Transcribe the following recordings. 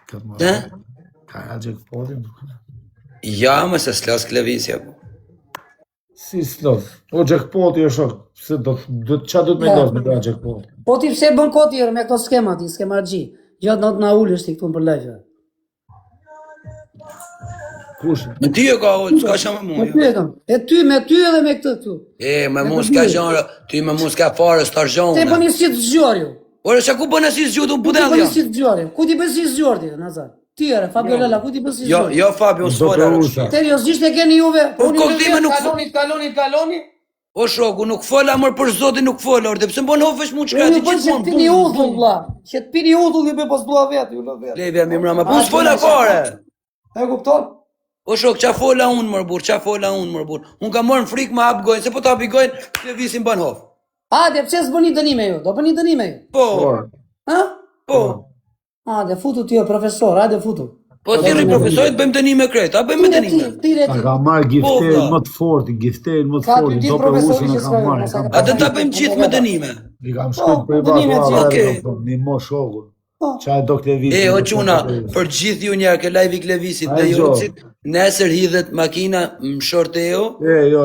Këtë më ka jackpotin. Ja, më se s'las klevisja. Si s'los? O jackpoti o shok, se qa do të mendosh me ta jackpoti? Po ti pse bën kot tjerë me këto skema ti, skema G. Gjatë not na ulësh ti këtu për live. Kush? Me ty e ka, s'ka që me mu. E ty, me ty edhe me këtë këtu. Me mu s'ka gjanë, ty me mu s'ka fare, s'ta Te gjanë. bëni si të zgjuar ju. Ore, që ku bënë si zgjuar, unë Ku ti budel bëni ja. si të zgjuar ju? Ku ti bën si zgjuar ti, Nazar? Ti ere, Fabio Lala, ku ti bën si zgjuar? Jo, Fabio, unë s'fola. Seriozisht e keni juve? Po kollime nuk kaloni. O shoku, nuk fola, mër për zotin nuk fola, orë, pse mbon hofësh mu qëka ti Ju bën që të pini udhull, vlla. Që të pini udhull ju bëj pas dua vetë, ju lë vetë. Levja mi mrama, po s'fola fare. E kupton? O shok, qa fola unë mër burë, qa fola unë mër burë. Unë ka morën frikë ma hap gojnë, se po ta hapi gojnë, të visin ban hofë. Hajde, pse s'bëni dënime ju? Do bëni dënime ju? Po, Ha? po. Hajde, futu ti o profesor, hajde futu. Po thirri profesorit bëjmë dënime krejt, a bëjmë dënime? Tire Ta ti. ka marrë gifterin më të forti, gifterin më të forti, do për usën e ka marrë. A të ta bëjmë gjithë me dënime. I kam shkujt për i batu, një mo shokun. Qa e do Klevisit. O quna, për gjithë ju njerë ke live i Klevisit dhe Jocit, nesër hidhet makina më shorteo, Jo.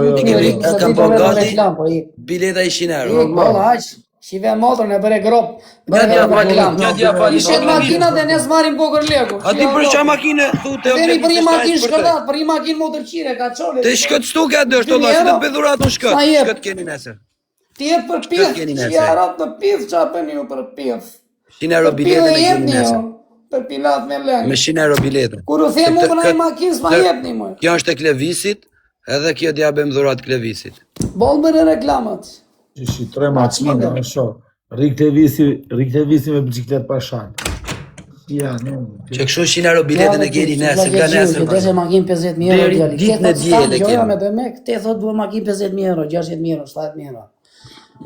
kam po gati bileta i 100 euro. Molla, aq. Shive motorën e bëre grop. Një fali. Ishet makina dhe ne s'marim kokër legu. A ti për qa makine, thute o Veri për i makinë Klevisit shkërdat, për i makinë motorqire, ka qole. Të shkët stuk e dështë, Allah, si të bedhurat në shkët. Shkët keni nesër. Ti e për pith, që arat të pith, qa për një për pith. 100 euro bilete me keni nesër. Për pilat me lengë. Me 100 euro bilete. Kur u them u për i makinë s'ma jepni më. Kjo është e Klevisit, edhe kjo t'ja bëjmë dhurat Klevisit. Bol bërë reklamat. Që shi 3 makina, në shok. Rik Klevisi me biciklet pa shalë. Ja, në. Që kështu 100 euro bilete në keni nesër, ka nesër. Deshe makinë 50.000 euro djali. Ditë në djele Gjoja me kemi. dëmek, te thot duhe makinë 50.000 euro, 60.000 euro, 70.000 euro.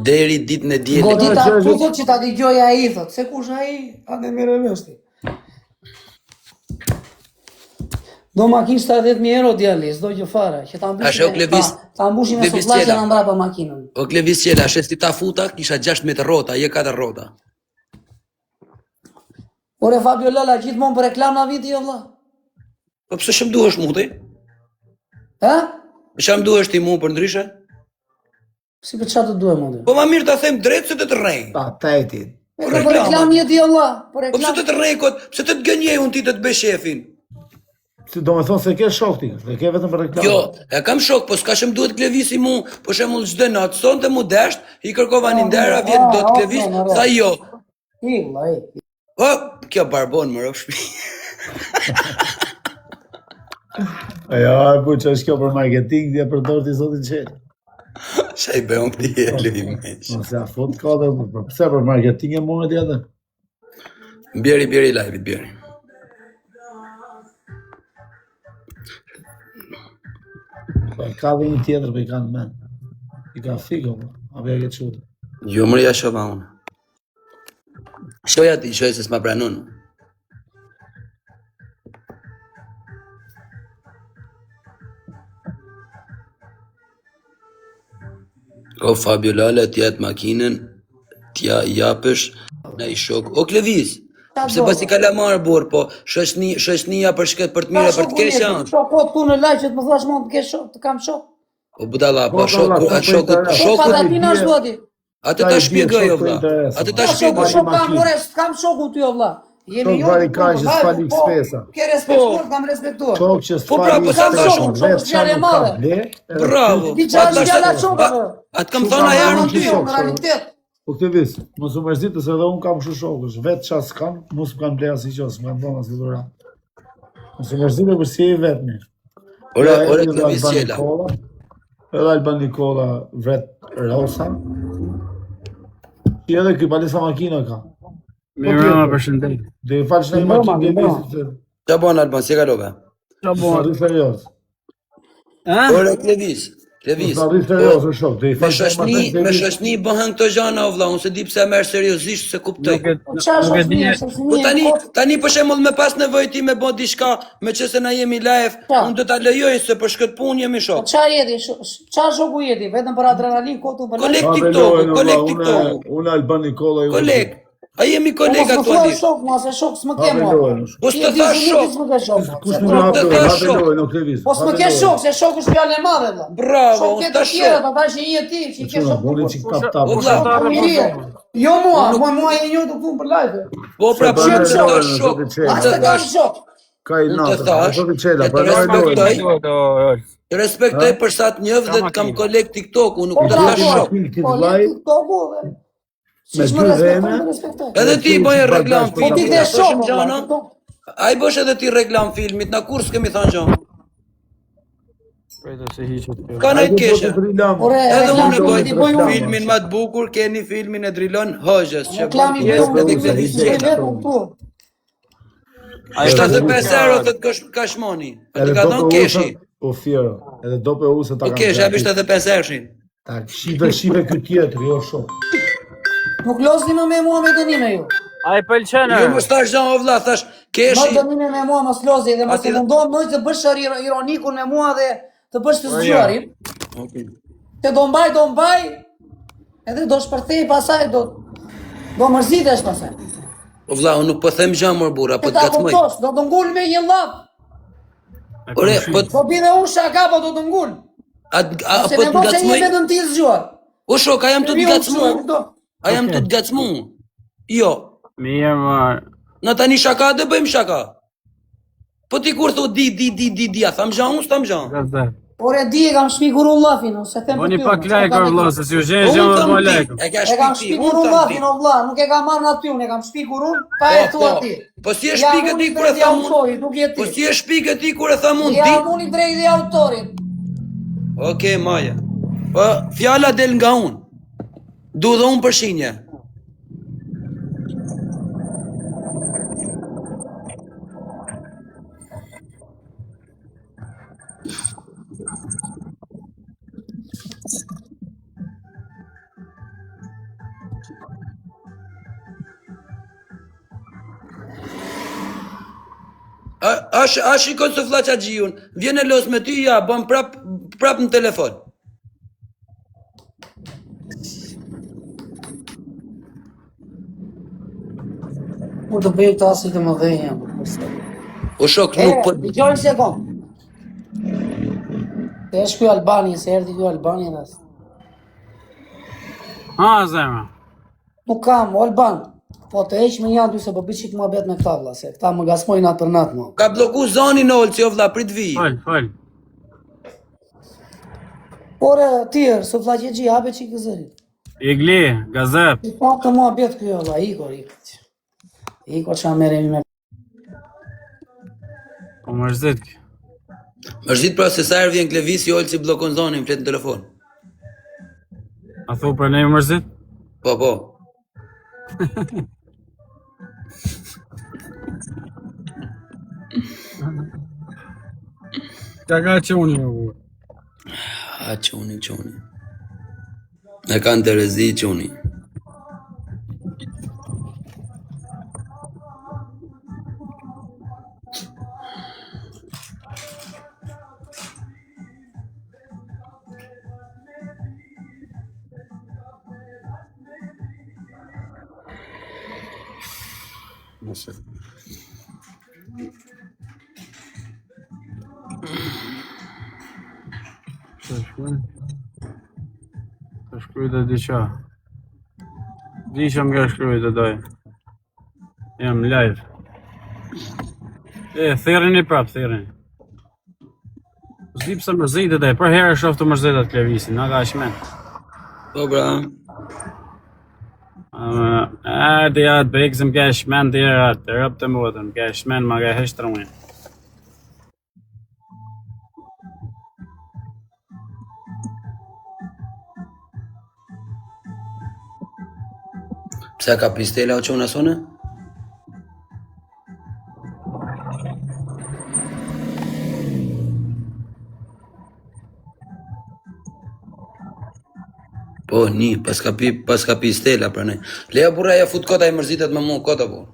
Deri ditë në djele. Godita, ku thot që ta digjoja ai, thot, se kush ai, atë mire vështi. Do makinë 70.000 euro djali, s'do gjë fare, që ta mbushim me sotlashe në ndra pa makinën. O Klevis qela, shesti ta futa, kisha 16 rrota, je 4 rrota. Ore Fabio Lala, gjithmonë për reklam na viti jo vlla. Po pse shëm duhesh mu ti? Ha? Shëm duhesh ti mu për ndryshe? Si për çfarë të duhem unë? Po ma mirë ta them drejt se të të rrej. Ta tajtit. Për reklam jeti jo vlla, për Po pse reklam. të të rrej kot, pse të të gënjej unë ti të bëj shefin? Si do me thonë se ke shok ti, se ke vetëm për reklam. Jo, e kam shok, po s'ka shëm duhet Klevisi mu, po shemull çdo natë, sonte mu desht, i kërkova një ndera, vjen do të Klevis, tha jo. I vlla, i. O, kjo barbon më rëf shpi. Ja, po që është kjo për marketing, dhja për dorë ti zotin qenë. Qa i bëjmë këti e lëvi meq. Nëse a fot ka dhe, pëse për marketing e mune tjetër? Bjeri live-it, bjeri. Ka dhe një tjetër për i kanë men. I ka figo, a bëja këtë qute. Jo mërja shova unë. Shoja ti, shoj se s'ma pranon. O Fabio Lala, t'jatë makinën, t'ja japësh në i shok. O Klevis, pse pas i kalamar borë, po shoshnia për shket për të mire, për të kesh janë. Shokot tu në lajqet më thash mund të kesh shok, të kam shok. O budalla, po Shokot patatina shtuati. atë ta shpjegoj o vlla. Atë ta shpjegoj. Shok kam more, s'kam shoku ty o vlla. Shok vari ka që s'fali spesa. Ke respektuar, kam respektuar. Shok që Po pra, po s'fali s'kam shok, shok është fjalë e madhe. Bravo. Ti çfarë fjala shoka? Atë kam thënë a herën ty. Në realitet. Po këtë vis, mos u mërzit se edhe unë kam kështu shokësh, vetë qa s'kam, mos m'kan ble asnjë gjë, s'm'kan dhënë asnjë dhuratë. Mos u mërzit për si e vetmi. Ore Klevis qela. Edhe Alban Nikola vret Rosa. I edhe ky palesa makina ka. Mirë, ma përshëndet. Dhe i falsh në i makinë Klevisit. Qa bon Alban, si e kalove? Qa bon? Arri serios. Ore Klevis. Arri serios o shok. Dhe i falsh në i makinë Me shoshni bëhen këto gjana o vlla, unë se di pse merr seriozisht se kuptoj. Po tani për shembull me pas nevojë ti me bë diçka, me qëse na jemi live, unë do ta lejoj se për shkët punë jemi shok. Çfarë jeti? Çfarë shoku jeti? Vetëm për adrenalin kotu për. Kolek TikTok. Unë Alban Nikola ju. A jemi kolega aktualisht. Shok, ma se shok s'më ke mua. Po s'të thash shok. Kush më hapë lojë në televizor. Po s'më ke shok, se shok është fjallë e madhe vëlla. Bravo, unë të shok. Ata që je ti, që i ke shok. Boli çik tap. Jo mua e një të punë për live. Po pra po të thash shok. A të thash shok. Ka i natë. Të respektoj për sa të njëf dhe të kam koleg TikTok, unë nuk të thash shok. Me dy dhene. Edhe ti bëjë reklam Po ti dhe shok. A i bësh edhe ti reklam filmit, na kur s'kemi thanë gjana. Ka në i keshe. Edhe unë e bëjë filmin ma të bukur, keni filmin e Drilon Hoxhës. Reklami bëjë edhe këtë vishë. 75 euro të të kashmoni. Edhe ka thonë keshi. Po fjero, edhe do për usë ta kam. Po kesh, e bishtë edhe 5 ershin. Ta shive këtë tjetër, jo shumë. Nuk losni më me mua me dënime ju. A i pëlqenë? Jo më stash gjan o vlla, thash keshi. Më dënime me mua mos lozi dhe mos të mundohem mëjtë të bësh ironikun me mua dhe të bësh të zgjuarim. Te do mbaj, edhe do shpërthej pasaj, do mërzitesh pasaj. O vlla, unë nuk po them gjan mor burra, po të gatmoj. Do të ngull me një lap. Ore, po bide unë shaka, po do të ngull. Po të gatmoj. Se ne vetëm ti zgjuar. O shok, a jam të të gatmu? A jam të të gatmu? Jo. Mirë, marë. Në tani shaka dhe bëjmë shaka. Po ti kur thot di, a tham gjan, unë s'tam gjan. Ore di e kam shpikur unë lafin, se them për ty. Oni pak lajkër vla, se si u gjenë gjanë dhe më lajkër. E kam shpikur unë lafin, o vla, nuk e kam marrë në ty, unë e kam shpikur unë, pa e thua ti. Po si e shpikë ti kur e tham unë? Po si e shpikë ti kur e tham unë? Jam unë i drejt dhe autorit. Okej, Maja. Po fjala del nga unë. Du dhe unë për shinje. A shikon së flaqa gjijun, vjene los me ty, ja, bëm prap në telefon. Mu të bëjë të asit të më dhenja. O shok, nuk po... Gjojnë se kom. Të esh kjo Albani, se erdi kjo Albani dhe asë. Ha, zema. Nuk kam, o Alban. Po të eq me janë ty se po bëj qik ma bet me këta vla, se këta më gasmoj natë për natë më. Ka bloku zonin ollë që o vla, prit vi. Fal. Ore, tjerë, së vla që gji, hape qik këzërit. Igli, gazep. I pa të mua bet kjo vla, ikor. Ikor që a meremi me... Po mërzit kjo. Mërzit pra se sa vjen klevis i ollë që blokon zonin, flet në telefon. A thu për ne mërzit? Po. Ka qoni me vua. A qoni. E kanë të rezi qoni. Nëse. Të shkruj të diqa. Diqa më ka shkruj të doj. Jam live. Therin i prap, therin. Zdi pëse mërzitë dhe, për herë shoftë të mërzitat klevisin, nga ka shmen. Po bra. Det är ett bygg som Cashman, det är att det är upp till moden. Cashman, man kan hästra med. Pse ka pistela o qona sone? Po, pas ka pi stela pra ne. Leja burra ja fut kota i mërzitet me mu, kota po.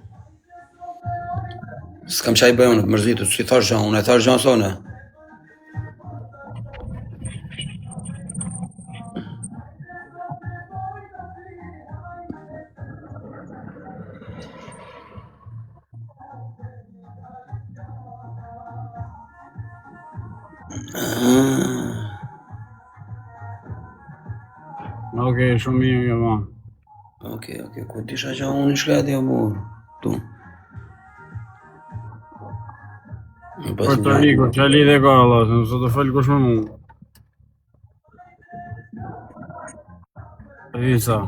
S'kam qaj bëj unë të mërzitet, si thash gjan, unë e thash gjan sone. Okej, shumë mirë kjo ma. Okej, ku t'isha që unë i shkati o burë. Tu. Puerto Rico, që lidhe ka Allah, se nëse të falë kush me mu. Isa.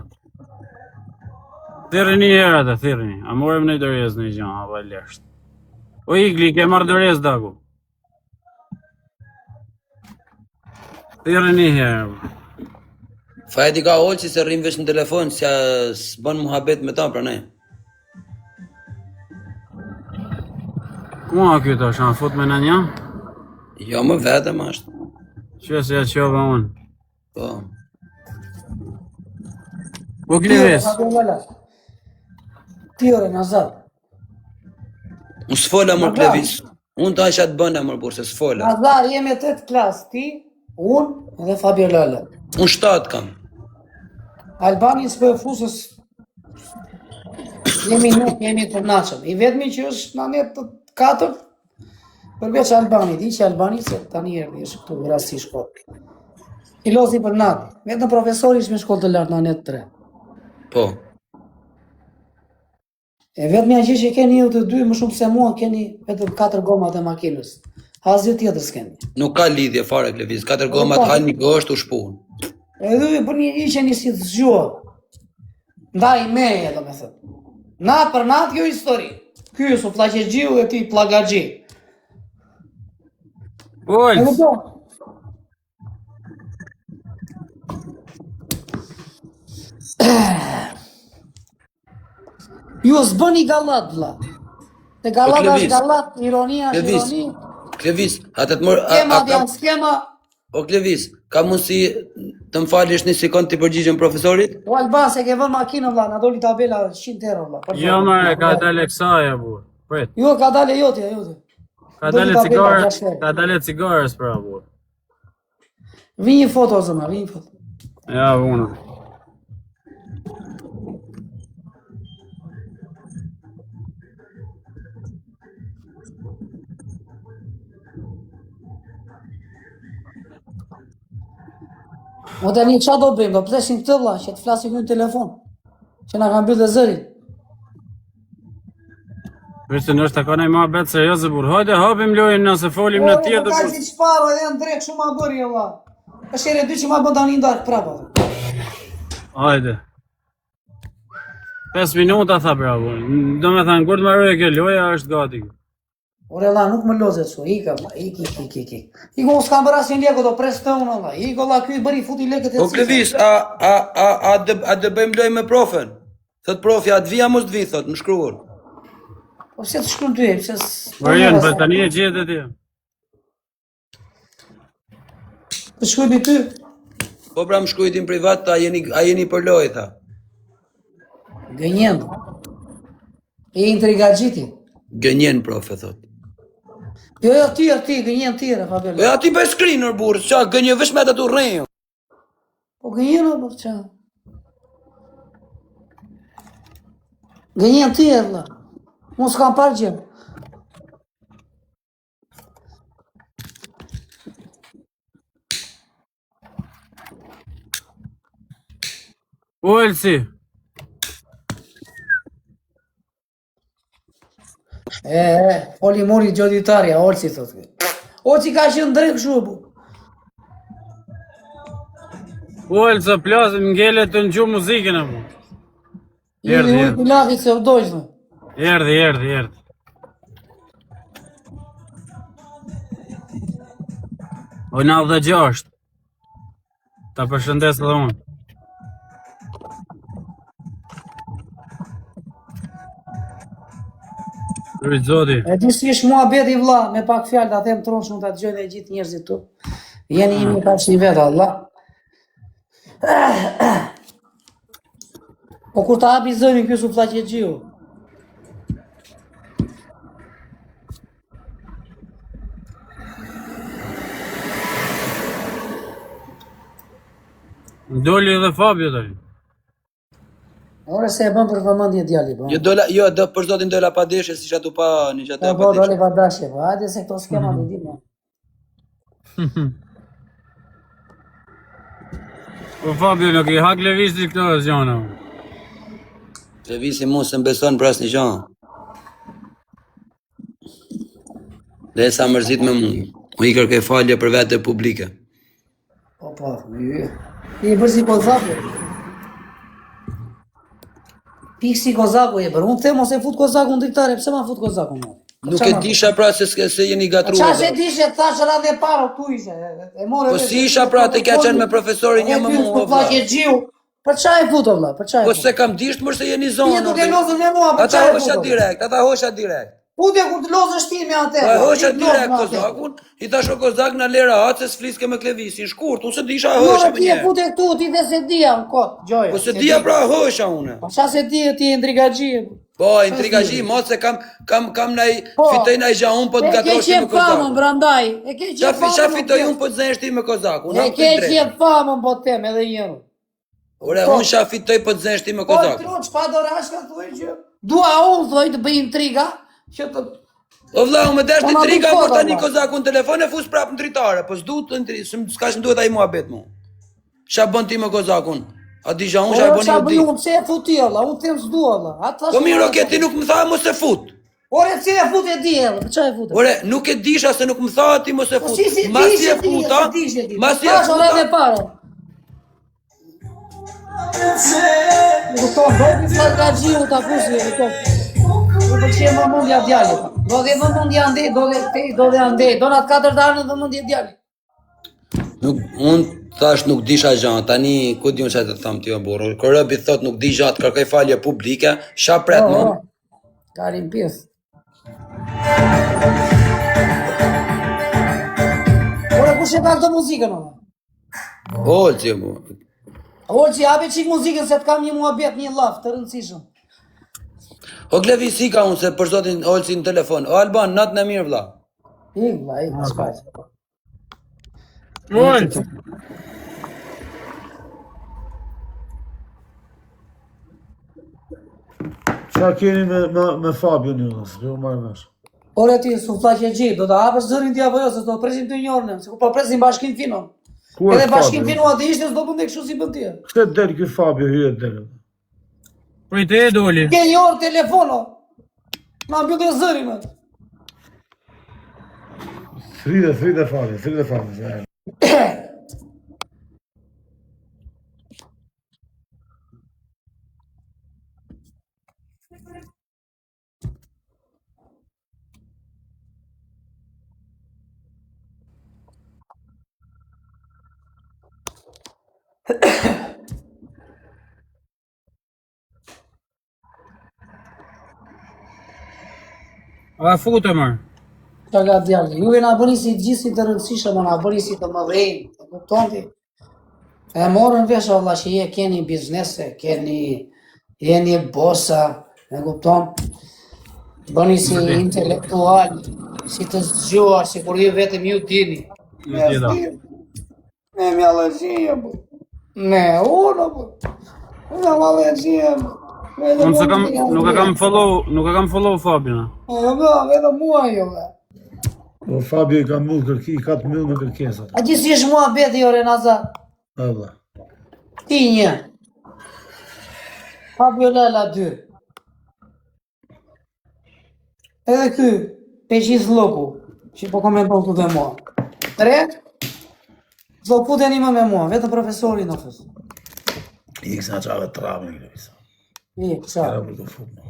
Thirë një herë atë, thirë një. A morem në i dërjes në i gjanë, a valesht. O Igli, ke marrë dërjes dagu. Thirë një herë. Fajti ka olë që se rrim vesh në telefon, që s'bën muhabet me ta, pra ne. Kuma kjo të shanë fut me në një? Jo më vetëm ashtë. Që se ja qova unë. Po. Po Klevis. Tjore, Nazar. Unë s'fola mër Klevis. Unë ta isha të bëna mër burë, se s'fola. Nazar, jemi 8 klasë, ti, unë dhe Fabio Lala. Unë 7 kam. Albani s'po e fusës jemi të nachëm. I vetëmi që është në net të 4, përveç Albani, di që Albani se tani erdi, është këtu rasti shkollë. I lozi për natë, vetëm profesori ishme shkollë të lartë në net 3. Po. E vetëmi a që keni ju të dy, më shumë se mua, keni vetëm 4 gomat e makinës. Asgjë tjetër s'keni. Nuk ka lidhje fare Klevis, 4 gomat hajnë një gësht u shpunë. E dhe për një ishe një si të zgjuar. Ndaj meje, do me thëmë. Natë për natë kjo histori. Ky su plaqegjiu e ti plagagji. Ojës. Ju s'bëni gallat, vla. Te gallat është gallat, ironia është ironi. Klevis, atë të mërë... Skema janë skema. O Klevis, ka mundësi të më falish një sekund të përgjigjen profesorit? O Alban, se ke vën makinë, vla, na doli tabela 100 euro, vla. Jo, mërë, ka dale kësaja, burë. Pret. Jo, ka dale jotja. Ka dale cigarës, pra, burë. Vi një foto, zëma, vi një foto. Ja, unë. O të një qa do bëjmë, do plesin këtë vla, që të flasin kënë telefon, që nga kam bërë dhe zërin. Vështë në është të ka nej ma betë serioze, burë. Hajde, hapim lojnë nëse folim në tjerë dhe burë. O, ka si qëparo edhe në drejkë shumë ma bërë, jo vla. është ere dy që ma bënda një ndarë prapa. Hajde. 5 minuta tha bravo. Do me thënë, kur të marrë kjo loja është gati. Ore la, nuk më lozet su, ika vla, ik. Iko mos kam bërë asin leko, do pres të unë vla. Iko la, kuj bëri futi leket e O Klevis, a dë bëjmë loj me profen? Thot profi, a të vija mos të vi, thot, më shkruar. Po se të shkru ty e, pëse... Marian, për tani e gjithë e ti. Të shkruj ty? Po pra më shkrujtin privat, a jeni për loj, tha. Gënjen. E intriga gjiti. Gënjen, profe, thot. Jo, ti, gënjen tjera, Fabio. E ati për screener, burë, qa, gënje vesh me të të rrejë. Po gënjen, o, për qa? Gënjen tjera, vla. Mos kam parë gjemë. Olsi. Oli mori gjoditarja, Olsi, thotë. Olsi ka qenë drejt shubu. Olsa, plasëm, ngele të në gjumë muzikën, apo. Erdhi. I lafit se vdojshme. Erdhi. O 96. Ta përshëndes edhe unë. Rrit zoti. E di si është mua beti vlla, me pak fjalë ta them tronë shumë ta dëgjojnë dhe gjithë njerëzit tu. Jeni imi ka një vetë, Allah. Po kur ta hapi zërin ky su flaqegjiu. Doli edhe Fabio tani. Ore se e bën për vëmendje djali, po. Jo, do për zotin dola pa deshe, si që atu pa një që atu pa Po, deshe. doli pa dashje, po. Hajde se këto skema të di, mo. Po Fabio nuk I hak lëvizit këto zjana. Lëvisi mos se mbeson për asnjë gjë. Dhe sa mërzit me mu. U I kërkoj falje për vete publike. Po, I bërë si Kozaku. Pikë si Kozaku e bërë. Unë të mos e fut Kozaku në driktare, pse ma fut Kozaku në? Nuk e disha pra se jeni gatruar. Qa se dishe, të thashë radhe parë, tu ishe. Po si isha pra të kja qenë me profesorin një më mu, o vla. Për qa e fut, o vla, për qa e fut? Po se kam disht mërë se jeni zonë. Ti duke lozën me mua, për qa e fut? Ata hosha direkt. Putje kur të lozën shti me atë. Pa hosha direkt Kozakun, I tash o Kozak në lera atë se s'fliske me Klevisin, shkurt, unë se disha hosha me Ti e fute këtu, ti dhe se dia në kot, Gjoja. Po se dia pra hosha une. Po qa se ti e intrigagji. Po, intrigagji, mos se kam fitoj naj gja unë po të gatroshti me E ke qep famën, brandaj. Qa fitoj unë po të zeshti me Kozakun. E ke qep famën, po tem, edhe njërë. Ore, unë qa fitoj po të zeshti me Kozakun. Po, qpa do rashka thuj që dua unë, thuj, të bëj intriga, që të... O vla, unë me desh të intriga, por tani Kozakun në telefon e fus prap në dritare, po s'du të intriga, s'kash në duhet a I mua bet mu. Qa bën ti me Kozakun? A di gja unë qa I bën di? Unë pse e fut ti, Allah, unë tem s'du, Allah. Po mirë, oke, ti nuk më tha mos e fut. Ore, pse e fut e di, Allah, për qa e fut? Ore, nuk e disha se nuk më tha ti mos e fut. Masi e futa, masi e futa. Nuk të bëjt një të gjiu të akusi, nuk për që e më mundja djallit. Do dhe më mundja ndej, do dhe andej, do në atë 4 darën dhe mundja djallit. Unë thash nuk disha gjanë, tani ku di unë që të thamë tjo burë. Kërëbi thot nuk di gjatë, kërkoj falje publike, sha pret më. Karin pjesë. Ore, ku që ka këtë muzikën, ona? Olci, bu. Olci, abe qik muzikën se të kam një muabet, një laf, të rëndësishëm. O Klevi si ka unë se për zotin Olci në telefon. O Alban, natë në mirë vla. I në shpajtë. Olci. Qa keni me Fabio një nësë, jo marrë vesh. Ore ti, su flaqe gjithë, do të hapës zërin tja për jo, se do presim të njërënëm, se ku po presim bashkin finon. Edhe bashkin finon atë ishte, s'do pëndek shu si për tje. Këtë delë kjo Fabio, hyet delë. Po I të e doli. Ke një orë telefono, ma mbjë të zërin atë. Fride Fabio. A futë mërë. Qa ka djallë, juve nga bëni si gjithë si të rëndësishëm, nga bëni si të mëdhejnë, të kupton ti. E morën vesh Allah që je keni biznese, jeni bosa, e kupton. Bëni si intelektual, si të zgjuar, si kur ju vetëm ju dini. Ne me allergjie, bu. Ne, unë, bu. Me allergjie, bu. Unë se nuk e kam follow Fabina. Edhe mua jo, be. Po Fabio I ka të mëllë me kërkesat. A gjithë si është mua beti, jo Renazat? Edhe. Ti një. Fabio Lela 2. Edhe ky, pe gjithë loku, që po komenton të dhe mua. 3. Zdo puteni më me mua, vetëm profesori në fësë. I kësa qave të rabë në kësa. I, qa? Kera për të futë.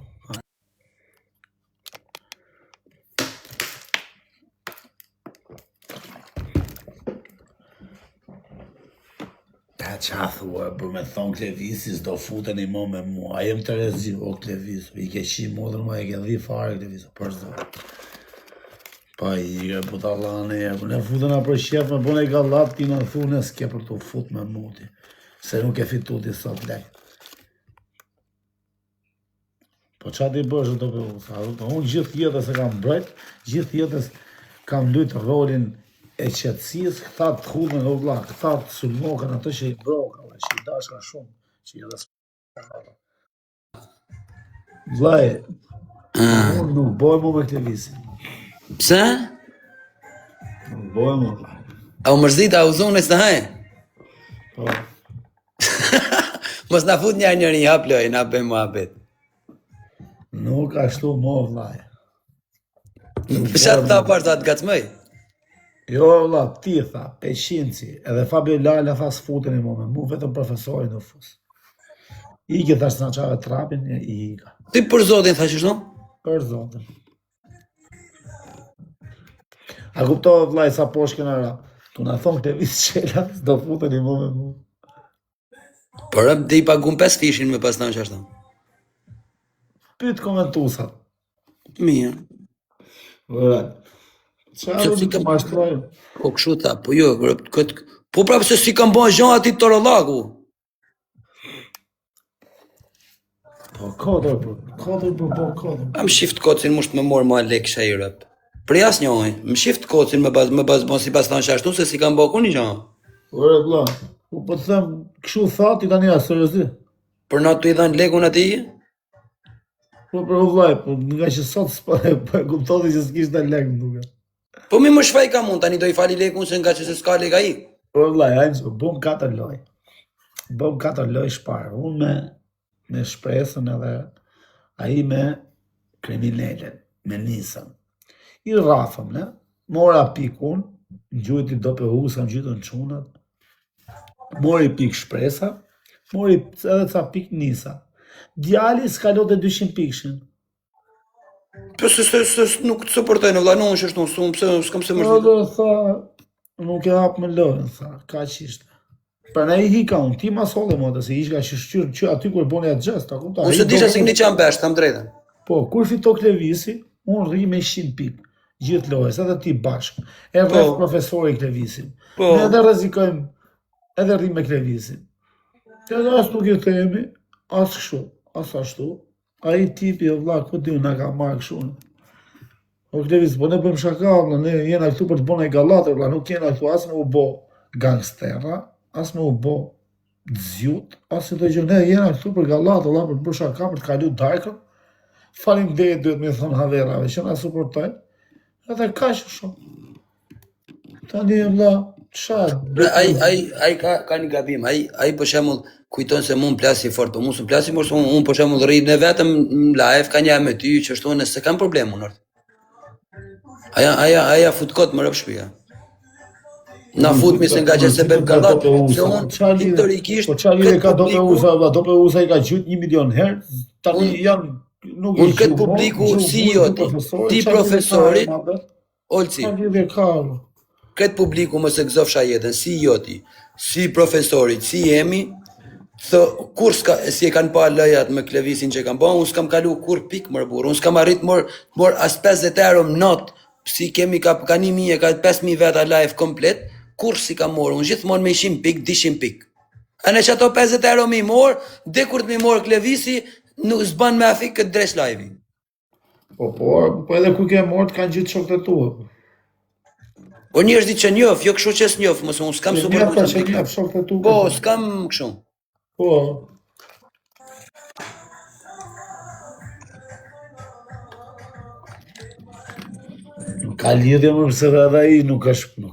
Qa thua, për me thonë Klevisis do futeni më me mua, a jem të rezi, o Klevis, I ke qi modër ma, I ke dhi fare Klevis, për zdo. Pa I ke puta lane, për ne futena për shqep, me bëne I gallat, ti në thune, s'ke për të fut me muti, se nuk e fitu ti sot lek. Po qa ti bëshë të për unë gjithë jetës e kam brejt, gjithë jetës kam lujtë rolin e qëtësis, këta të khudme në vla, këta të sulmokën atë që I brokën, që I dashka shumë, që I rësë. Vlaj, unë nuk boj mu me Klevisin. Pse? Nuk boj mu, vlaj. A u mërzita, a u zonë e së hajë? Po. Mos na fut njëri hap loj, na bëjmë muhabet. Nuk ashtu mo vllaj. Fshat ta parta të gacmoj. Jo vlla, ti tha, Peshinci, edhe Fabio Lala tha s'futen i moment, mu vetëm profesori në fus. Ike thash në qave trapin, i ika. Ti për zotin thash shno? Për zotin. A kuptove vllaj sa poshkën e ra. Tu na thonë këtë visë qela, s'do futen i moment mu. Por dhe i pagun 5 fishin me pas në që ashtë. Pyt komentusat. Mirë. Vërat. Qarë si të mashtrojë? Po këshu ta, po jo, po prapë se si kam bënë zhën ati të rolaku. Po kodër. Am shift kocin musht me morë ma lek shë i rëp. Për jas njoj, më shift kocin me bazë bon si pas të në shashtu se si kam bënë ku një zhën. Ore bla, po të them, këshu tha ti tani a seriozi? Për na të i dhanë lekun ati? Po për vllaj, po nga që sot s'pare, po e kuptoti që s'kisht në lek më duke. Po mi më shfaj ka mund, tani do i fali lekun se nga që se s'ka lek a i. Po vllaj, hajnë, bëm 4 loj. Bëm 4 loj shparë, unë me shpresën edhe a i me kriminellen, me nisën. I rafëm, ne? Mora pikun, në gjujti do për husa, në gjujtën qunat, mori pik shpresa, mori edhe ca pik nisa. Djali s'kalo të 200 pikshin. Po se nuk të soportojnë, vla, nuk është nuk, s'kam se mërzit. Po dhe tha, nuk e hap me lojën, tha, ka që ishte. Për ne i hika unë, ti ma sole më të se ishka që shqyrë që aty kur boni atë gjest, ta kupta. Unë se disha se këni qanë besht, kam drejten. Po, kur fito Klevisi, unë rri me 100 pik. Gjithë lojës, edhe ti bashkë, e rreth profesori Klevisin. Ne edhe rezikojmë, edhe rri me Klevisin. Edhe as nuk i themi, as kështu, as ashtu, a i tipi e vlla, ku di unë ka marrë kështu. O Klevis, po ne bëjmë shaka, ne jena këtu për të bëna i galatër, nuk jena këtu as me u bo gangstera, as me u bo zjut, as të gjë, ne jena këtu për galatër, për të bërë shaka, për të kalu dajkën, falim dhe duhet me thonë haverave, që na suportojnë. Edhe ka që shumë. Tani e vla, qarë? Ai ka një gabim, ai për shemull kujton se mu më plasi fort, po mu së më plasi mërë, unë për shemull rritë në vetëm në live, ka një me ty, që është unë, se kam problem, unë orë. Aja fut kotë më rëpë shpia. Na fut mi se nga që se bëm galat, se unë historikisht... Po qarë lidhe ka dope usa i ka gjyt 1 milion herë, tani janë... Unë këtë publiku si joti, ti profesorit, Olci, këtë publiku më se gëzofsha jetën, si joti, si profesorit, si jemi, kur si e kanë pa lëjat me Klevisin që kanë pa, unë s'kam kalu kur pik mërë burë, unë s'kam arrit mor as 50 euro më not, si kemi ka 1.000, ka 5.000 veta live komplet, kur si kam morë, unë gjithmonë me 100 pik, 200 pik. A në që ato 50 euro mi morë, dhe kur të mi morë Klevisi, nuk s'ban me afik këtë dresh live-i. Po edhe ku ke mort kanë gjithë shokët e tua. O një është di që njof, jo këshu që s'njof, mësë unë s'kam super për që njëf shokët e tua. Po, s'kam këshu. Po. Ka lidhje më përse dhe i nuk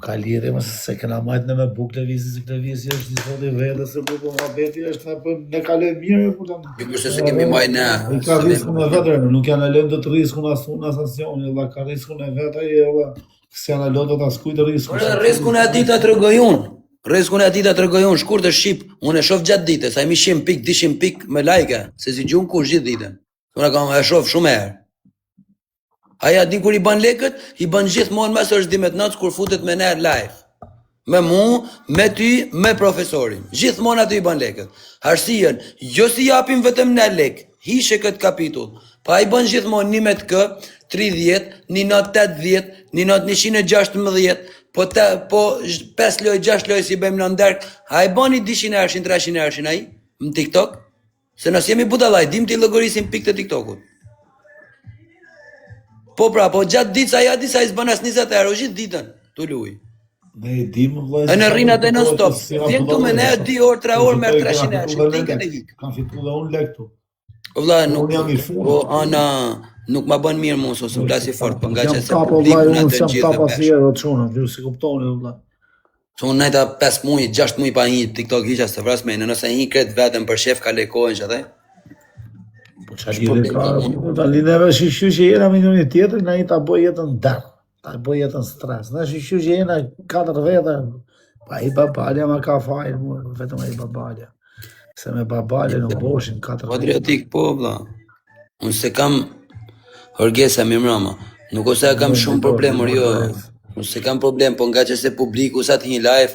ka lidhje më se këna majtë në me buk Klevisi, se Klevisi është një sot i vete, se buk më beti është në kalem mirë, Përse se kemi majtë në... Ka riskun e vetër, nuk janë e lëndë të riskun asu në asancioni, ka riskun e vetër, se janë e lëndë të askujtë riskun. Riskun e atita të rëgojun, riskun e atita të rëgojun, shkur të shqip, unë e shof gjatë dite, sa imi 100 pik, 200 pik me lajke, se si gjunë kur gjithë dite. Unë kam e shof shumë herë. Aja din kur i ban lekët, i ban gjithmonë mes është 12 natës kur futet me nërë live. Me mu, me ty, me profesorin. Gjithmonë aty i ban lekët. Arsien, jo si japim vetëm në lek, hishe këtë kapitull. Pa i ban gjithmonë një me të kë, 30, një not 80, një not 116, po 5 loj, 6 loj si bëjmë në ndërk, a i ban i 200 ershin, 300 ershin a i, në TikTok? Se nësë jemi budalaj, dim të i logorisim pik të TikTokut. Po pra, po gjatë ditë sa ja di sa i s'bën as 20 euro gjithë ditën, të luj. Ne i dimë vëllai. E në rrinat e non-stop. Vjen këtu me ne 2 orë, 3 orë me 300 euro. Tikën e hik. Kam fitu dhe unë lek tu. Vëlla, nuk po ana nuk ma bën mirë mos ose plasi fort, po nga që se publiku na të gjithë. Jam kapa pasierë të çuna, ju si kuptoni vëlla. Që unë najta 5 muaj, 6 muaj pa një TikTok hiqa së vras me, nëse një kretë vetëm për shef ka lekojnë që dhe. Po që lidhe ka, ta lidheve shqyshu që jena me njëni tjetër, na i ta boj jetën dërë, ta boj jetën stres. Na shqyshu që jena 4 vete, pa i babalja ma ka fajnë mu, vetëm i babalja. Se me babalja në boshin 4 vete. Patriotik po, vla. Unë se kam hërgesa mi mrama, nuk ose kam shumë problemër, jo. Unë se kam problem, po nga që se publiku sa të një live,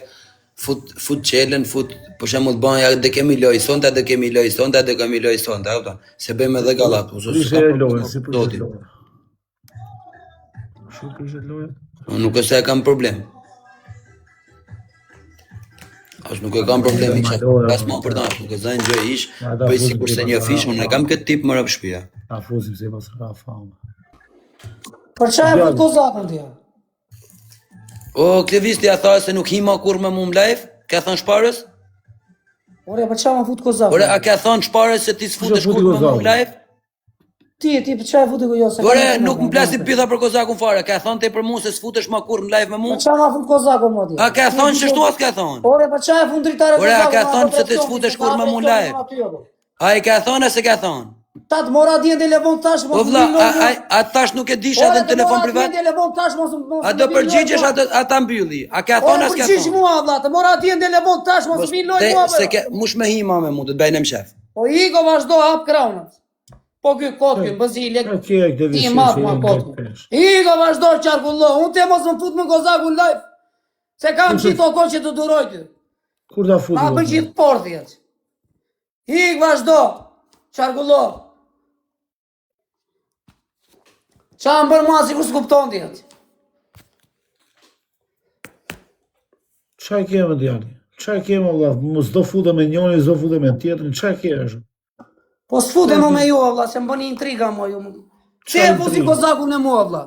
fut qelen, për shemë të banë, ja dhe kemi loj sonda, dhe kemi loj sonda, dhe kemi loj sonda, se bëjmë edhe galat. Prishe e lojë, si prishe lojë. Shumë prishe lojë? Nuk ose kam problem. Ashtë nuk e kam problem i që pas ma për dash, nuk e zajnë gjë ish, bëj si kurse një fish, unë e kam këtë tip më rëpë shpia. A fusim se pas ka famë. Për qa e fut kozakën tja? O, Klevisti a tha se nuk hima kur me mu më live, ka thonë shparës? Ore, për qa më fut kozakën? Ore, a ka thonë shparës se ti s'futesh kur me mu më live? Ti për qa e futi jo se... Ore, nuk më plasi pitha për kozakun fare, ka thonë te për mu se s'futesh ma kur në live me mu? Për qa ma fut kozakun më ti? A ka thonë që shtu as ka thonë? Ore, për qa e fut dritare kozakun? Ore, a ka thonë se ti s'futesh kur me mu në live? A i ka thonë a se ka thonë? Ta të mora di në telefon tash, Po vla, a tash nuk e dish edhe në telefon privat? A do përgjigjesh a ta mbylli? A ka thonë as ka thonë? Ore, përgjigj mua, vla, të mora di në telefon tash, mos mi loj mua, Se ke, mush me hima me mu, të bëjnë më shef. Po i ko vazhdo hap kraunat. Po ky kotkën, bëzilek, ti e matë ma kotkën. I ko vazhdo qarkullo, unë te mos më fut me kozakun live. Se kam qitë o kohë që të duroj ty. Kur da fut? Ma për qitë portjet. I ko vazhdo, qarkullo. Qa më bërë mua si kur s'kupton tjetë? Qa kemë djali? Qa kemë Allah? Mos do fute me njoni, s'do fute me tjetërin, qa kemë? Po s'fute mu me ju, Allah, se më bëni intriga mua ju. Që e fusi kozakun e mua, Allah?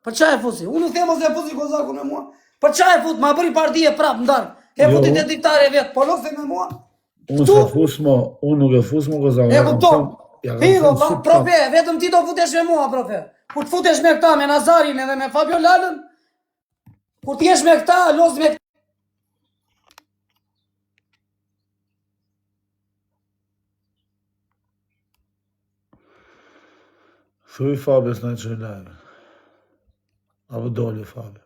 Për qa e fusi? Unë nuk themo se e fusi kozakun e mua. Për qa e fut? Ma bëri partije prap, ndarë. E futi të diktare vetë, po lokse me mua. Unë se fus mo, unë nuk e fus mo kozakun. E kupton? Higo, profe, vetëm ti do futesh me mua, profe. Kur të futesh me këta, me Nazarin edhe me Fabio Lalën, kur t'jesh me këta, los me këta. Thuj Fabio s'na që live. Apo doli Fabio.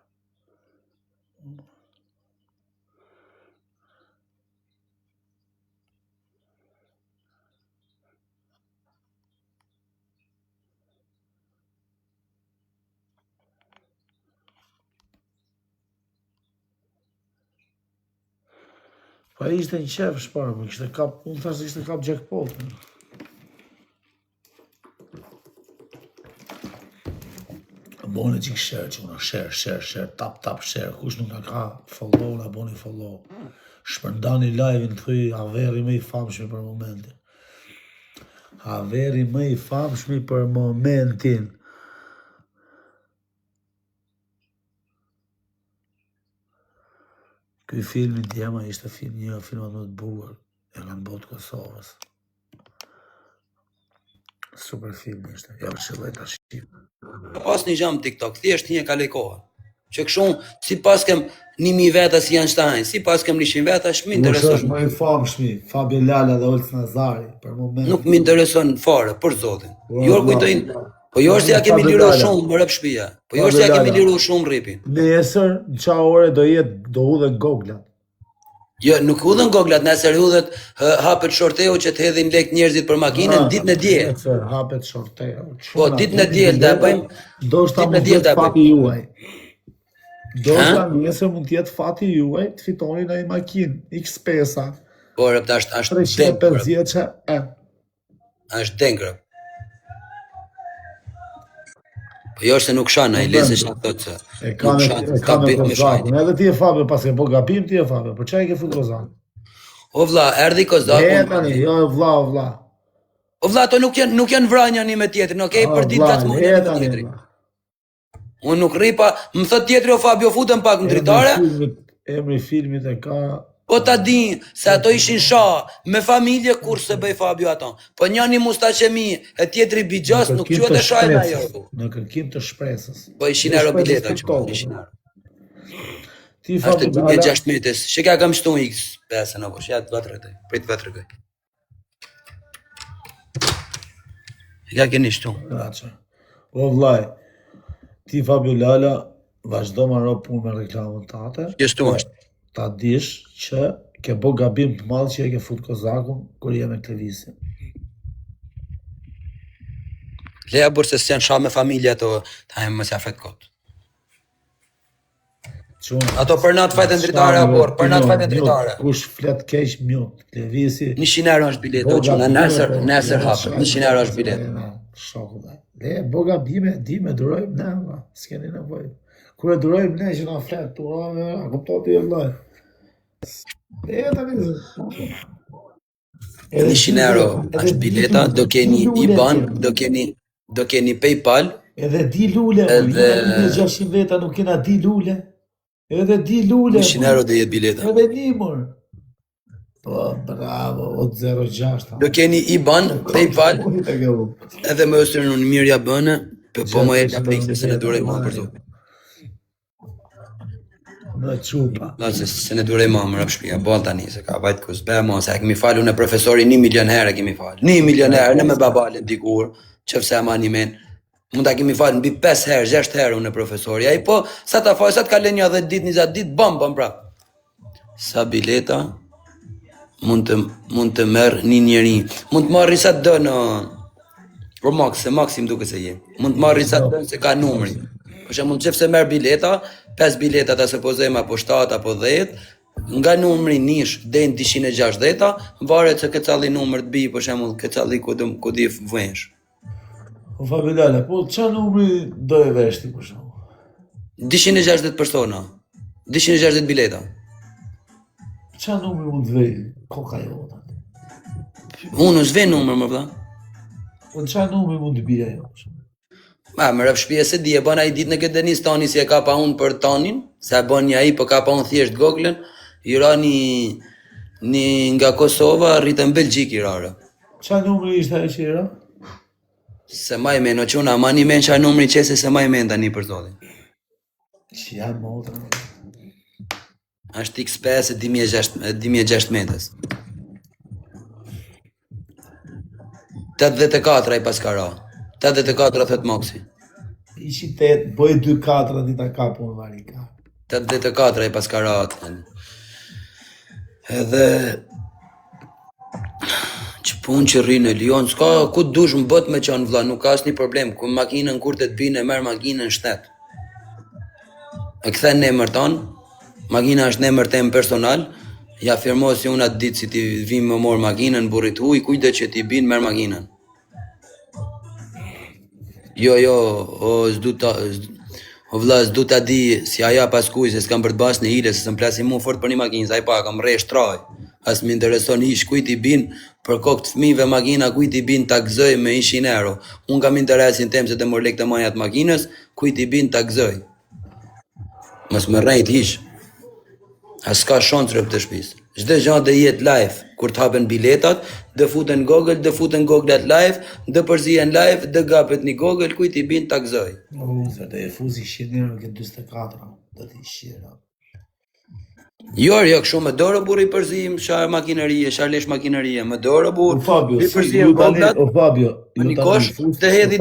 Pa ishte një qef shparë, po kishte kap, unë thashtë ishte kap jackpot. Boni qik share që una, share, tap, share, kush nuk ka follow, na boni follow. Shpërndani live-in të thuj, Averi më i famshmi për momentin. Averi më i famshmi për momentin. Ky filmi djema ishte një filmat më të bukur e kanë botë Kosovës. Super film ishte, ja përshëllaj ta shqip. Pas një gjam TikTok, thjesht një ka lekoha. Që këshun, si pas kem 1000 veta si janë shtajnë, si pas kem 100 veta, shmi intereson. Nuk është më i famshmi, Fabio Lala dhe Olc Nazari, për moment. Nuk më intereson fare, për zotin. Jo kujtojnë, po jo është ja kemi liru shumë më rëp shpia, po jo është ja kemi liru shumë ripin. Nesër, në qa ore do hudhen goglat. Jo, nuk hudhen goglat, nesër hudhet hapet shorteu që të hedhin lek njerëzit për makinën ditën e djelë. Nesër hapet shorteu. Po, ditën e djelë, da bëjmë, do shta mund tjetë fati juaj. Do shta nesër mund tjetë fati juaj të fitoni në i makinë, X5-a. Po, rëpta është 350 e. Është dengrë. Po jo është se nuk shanë, i lesë që të të e ka me Kozakun, edhe ti e Fabio pas ke po gabim ti e Fabio, për qa i ke fut Kozakun? O vla, erdi Kozakun. E tani, jo vla. O vla, to nuk janë vranja një me tjetrin, okej, për ditë gatë mundë një me tjetrin. Unë nuk ripa, më thët tjetri o Fabio futën pak në dritare. Emri filmit e ka... Po ta din, se ato ishin sha, me familje kur se bëj Fabio ato. Po njani Mustaqemi, e tjetri Bigjas, nuk qëtë e shajnë ajo. Në kërkim të shpresës. Po ishin aerobileta që po ishin aero. Ashtë të 6 metës. Shka kam shtu X5 në vosh, ja të vatërëgaj. Prit vatërëgaj. Shka keni shtu. O vlaj, ti Fabio Lala, vazhdo ma ro punë me reklamën të atë. Kështu është. Ta dish që ke bo gabim të madhë që e ke fut kozakun kur je me Klevisin. Leja burë se s'janë shah me familja të ta e më se afet kotë. Ato për natë fajtën dritare, apor, për natë fajtën dritare. Kush flet keq mjot, Klevisi. 100 euro është bileto, quna, nesër hapë, 100 euro është bileto. Shoku dhe. Le, boga dime, durojmë ne, ma, s'keni nevojë. Kur e durojmë ne që na flet, a kuptoti e vllaj. Le, ta vizë. 100 euro është bileta, do keni IBAN, do keni PayPal. Edhe di lule, edhe 600 veta nuk kena di lule. Edhe di lule. 100 euro dhe jetë bileta. Edhe nimur. Po, bravo, o 06. Do keni IBAN, PayPal, edhe më ësërën unë mirja bënë, po më e ka pikse se ne durej ma për zotë. Në qupa. Se ne durej ma më rëpë shpia, bon tani, se ka vajtë kus, be ma, se e kemi falu në profesori 1 milion herë kemi falu. 1 milion herë, në me babalit dikur, qëfse ma një men. Mund ta kemi falë në 5 herë, 6 herë unë e profesori. Ai po, sa ta falë, sa të kalen një 10 ditë, 20 ditë, bam prap. Sa bileta, mund të merë një njeri. Mund të marri sa të dë në... Por maksim duke se je. Mund të marri sa të dë se ka numri. Për shembull, qëfë se merë bileta, 5 bileta ta se pozema apo 7 apo 10, nga numri nish deri në 260, varet se këcalli numër të bi, për shembull, këcalli ku di vënsh. O Fabilale, po qa numri do e veshti për shumë? 260 persona, 260 bileta. Qa numri mund të vej koka jo? Unë s've numër më përda. Po qa numri mund të bia jo? Ma, më rëpë shpje se di e bën a i ditë në këtë denis tani si e ka pa unë për tanin, se e bën një a i për ka pa unë thjesht Googlen, i ra një nga Kosova, rritën Belgjik i rarë. Qa numri ishte e që i ra? Se ma i men, o quna, ma një men qa numri qese se ma i men tani për zotin. Që janë motra. Ashtë X5 e 26 metës. 84 i paskara. 84 thët moksi. Ishi 8, bëj 2-4 dita kapu në varika. 84 i paskara. Edhe... që punë që rrinë në Lion, s'ka ku të dush më bët me qanë vla, nuk ka asë një problem, ku makinën kur të t'binë e merë makinën në shtetë. E këthen në emër tanë, makina është në emër temë personal, ja firmo si unë atë ditë si ti vim më morë makinën, burit huj, kujde që ti binë merë makinën. Jo, o vla, s'du ta di si aja pas kuj, se s'kam për të basë në hile, se s'm plasi mu fort për një makinë, sa i pa, kam re shtraj. As më intereson ish kujt i bin për kokë të fëmijëve makina, kujt i bin ta gëzoj me 100 euro. Unë kam interesin tem se të mor lek të majat makinës, kujt i bin ta gëzoj. Mos më rrejt ish. As ka shonë rëp të shpis. Çdo gjë dhe jetë live, kur të hapen biletat, dhe futen Google at live, dhe përzihen live, dhe gapet një Google, kujt i bin ta gëzoj. Se dhe e fuzi 100 euro këtë 24, dhe t'i shira. Jo, kështu më dorë burë i përzim, shar makinerie, shar lesh makinerie, më dorë burë, i përzim Fabio, një kosh, të hedhi